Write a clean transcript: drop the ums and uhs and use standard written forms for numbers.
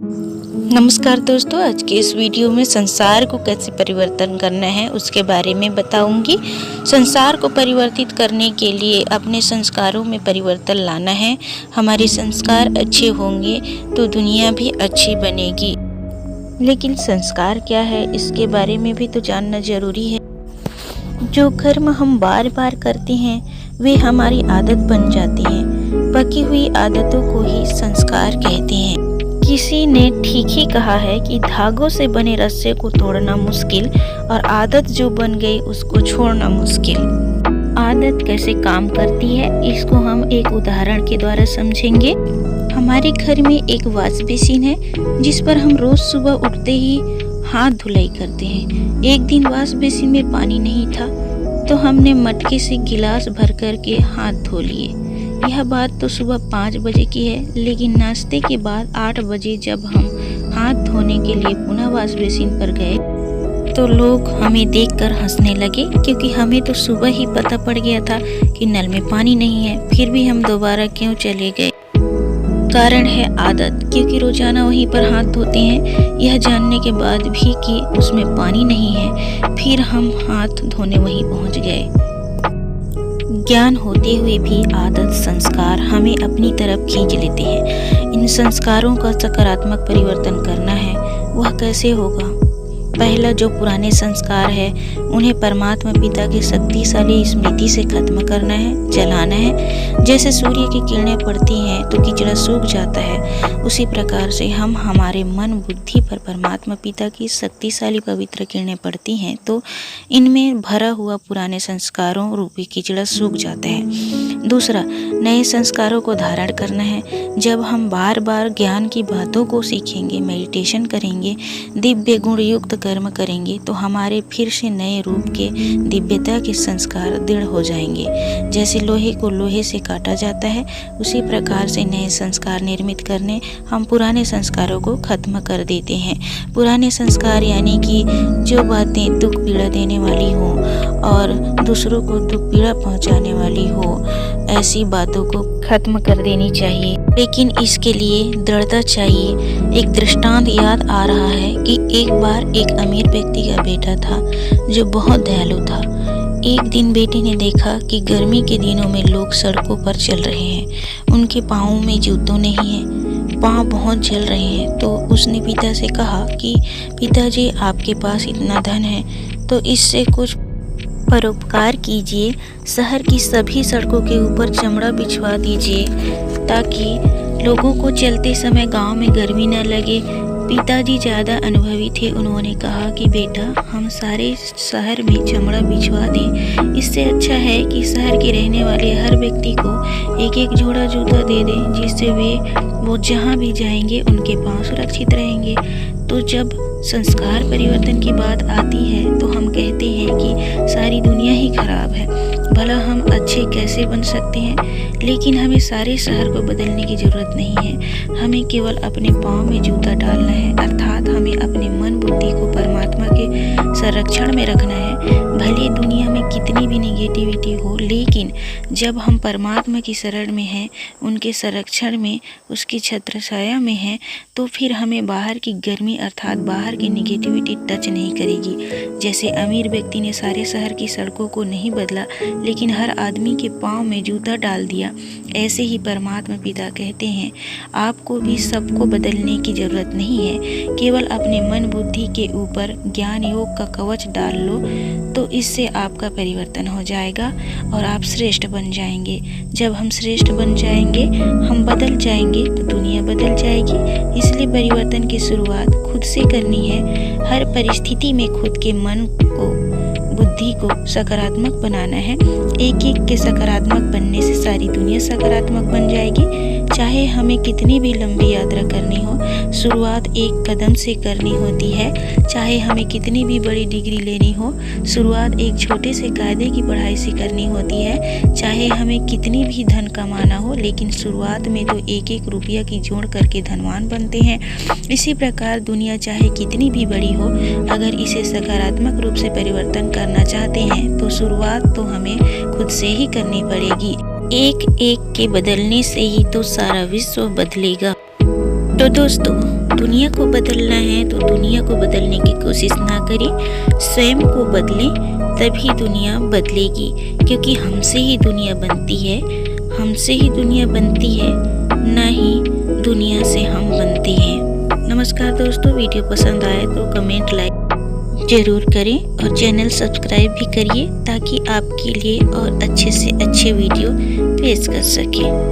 नमस्कार दोस्तों, आज के इस वीडियो में संसार को कैसे परिवर्तन करना है उसके बारे में बताऊंगी। संसार को परिवर्तित करने के लिए अपने संस्कारों में परिवर्तन लाना है। हमारे संस्कार अच्छे होंगे तो दुनिया भी अच्छी बनेगी। लेकिन संस्कार क्या है, इसके बारे में भी तो जानना जरूरी है। जो कर्म हम बार बार करते हैं वे हमारी आदत बन जाती हैं। पकी हुई आदतों को ही संस्कार कहते हैं। किसी ने ठीक ही कहा है कि धागों से बने रस्से को तोड़ना मुश्किल और आदत जो बन गई उसको छोड़ना मुश्किल। आदत कैसे काम करती है इसको हम एक उदाहरण के द्वारा समझेंगे। हमारे घर में एक वॉश बेसिन है जिस पर हम रोज सुबह उठते ही हाथ धुलाई करते हैं। एक दिन वॉश बेसिन में पानी नहीं था तो हमने मटके से गिलास भर कर के हाथ धो लिए। यह बात तो सुबह 5 बजे की है, लेकिन नाश्ते के बाद 8 बजे जब हम हाथ धोने के लिए पुनः वॉश बेसिन पर गए तो लोग हमें देखकर हंसने लगे, क्योंकि हमें तो सुबह ही पता पड़ गया था कि नल में पानी नहीं है। फिर भी हम दोबारा क्यों चले गए? कारण है आदत, क्योंकि रोजाना वहीं पर हाथ धोते हैं। यह जानने के बाद भी कि उसमें पानी नहीं है, फिर हम हाथ धोने वहीं पहुंच गए। ज्ञान होते हुए भी आदत संस्कार हमें अपनी तरफ खींच लेते हैं। इन संस्कारों का सकारात्मक परिवर्तन करना है, वह कैसे होगा? पहला जो पुराने संस्कार है उन्हें परमात्मा पिता की शक्तिशाली स्मृति से खत्म करना है, जलाना है। जैसे सूर्य की किरणें पड़ती हैं तो कीचड़ा सूख जाता है, उसी प्रकार से हम हमारे मन बुद्धि पर परमात्मा पिता की शक्तिशाली पवित्र किरणें पड़ती हैं तो इनमें भरा हुआ पुराने संस्कारों रूपी कीचड़ा सूख जाता है। दूसरा, नए संस्कारों को धारण करना है। जब हम बार बार ज्ञान की बातों को सीखेंगे, मेडिटेशन करेंगे, दिव्य गुण युक्त कर्म करेंगे तो हमारे फिर से नए रूप के दिव्यता के संस्कार दृढ़ हो जाएंगे। जैसे लोहे को लोहे से काटा जाता है, उसी प्रकार से नए संस्कार निर्मित करने हम पुराने संस्कारों को खत्म कर देते हैं। पुराने संस्कार यानी कि जो बातें दुख पीड़ा देने वाली हो और दूसरों को दुख पीड़ा पहुंचाने वाली हो, ऐसी बातों को खत्म कर देनी चाहिए। लेकिन इसके लिए दृढ़ता चाहिए। एक दृष्टांत याद आ रहा है कि एक बार एक अमीर व्यक्ति का बेटा था जो बहुत दयालु था। एक दिन बेटे ने देखा कि गर्मी के दिनों में लोग सड़कों पर चल रहे हैं, उनके पाँवों में जूतों नहीं है, पाँव बहुत जल रहे हैं। तो उसने पिता से कहा कि पिताजी, आपके पास इतना धन है तो इससे कुछ परोपकार कीजिए। शहर की सभी सड़कों के ऊपर चमड़ा बिछवा दीजिए ताकि लोगों को चलते समय गांव में गर्मी न लगे। पिताजी ज़्यादा अनुभवी थे, उन्होंने कहा कि बेटा, हम सारे शहर में चमड़ा बिछवा दें। इससे अच्छा है कि शहर के रहने वाले हर व्यक्ति को एक एक जोड़ा जूता दे दें, जिससे वो जहाँ भी जाएंगे उनके पाँव सुरक्षित रहेंगे। तो जब संस्कार परिवर्तन की बात आती है तो हम कहते हैं कि सारी दुनिया ही खराब है, भला हम अच्छे कैसे बन सकते हैं? लेकिन हमें सारे शहर को बदलने की ज़रूरत नहीं है। हमें केवल अपने पाँव में जूता डालना है, अर्थात हमें अपने मन बुद्धि को परमात्मा के संरक्षण में रखना है। भले दुनिया में कितनी भी नेगेटिविटी हो, लेकिन जब हम परमात्मा की शरण में हैं, उनके संरक्षण में, उसकी छत्र छाया में हैं, तो फिर हमें बाहर की गर्मी अर्थात बाहर की नेगेटिविटी टच नहीं करेगी। जैसे अमीर व्यक्ति ने सारे शहर की सड़कों को नहीं बदला, लेकिन हर आदमी के पाँव में जूता डाल दिया, ऐसे ही परमात्मा पिता कहते हैं आपको भी सबको बदलने की ज़रूरत नहीं है। केवल अपने मन बुद्धि के ऊपर ज्ञान योग का कवच डाल लो तो इससे आपका परिवर्तन हो जाएगा और आप श्रेष्ठ बन जाएंगे। जब हम श्रेष्ठ बन जाएंगे, हम बदल जाएंगे तो दुनिया बदल जाएगी। इसलिए परिवर्तन की शुरुआत खुद से करनी है। हर परिस्थिति में खुद के मन को, बुद्धि को सकारात्मक बनाना है। एक एक के सकारात्मक बनने से सारी दुनिया सकारात्मक बन जाएगी। चाहे हमें कितनी भी लंबी यात्रा करनी हो, शुरुआत एक कदम से करनी होती है। चाहे हमें कितनी भी बड़ी डिग्री लेनी हो, शुरुआत एक छोटे से कायदे की पढ़ाई से करनी होती है। चाहे हमें कितनी भी धन कमाना हो, लेकिन शुरुआत में तो एक एक रुपया की जोड़ करके धनवान बनते हैं। इसी प्रकार दुनिया चाहे कितनी भी बड़ी हो, अगर इसे सकारात्मक रूप से परिवर्तन करना चाहते हैं तो शुरुआत तो हमें खुद से ही करनी पड़ेगी। एक एक के बदलने से ही तो सारा विश्व बदलेगा। तो दोस्तों, दुनिया को बदलना है तो दुनिया को बदलने की कोशिश ना करें, स्वयं को बदलें, तभी दुनिया बदलेगी। क्योंकि हमसे ही दुनिया बनती है, हमसे ही दुनिया बनती है, ना ही दुनिया से हम बनते हैं। नमस्कार दोस्तों, वीडियो पसंद आए तो कमेंट लाइक ज़रूर करें और चैनल सब्सक्राइब भी करिए ताकि आपके लिए और अच्छे से अच्छे वीडियो पेश कर सकें।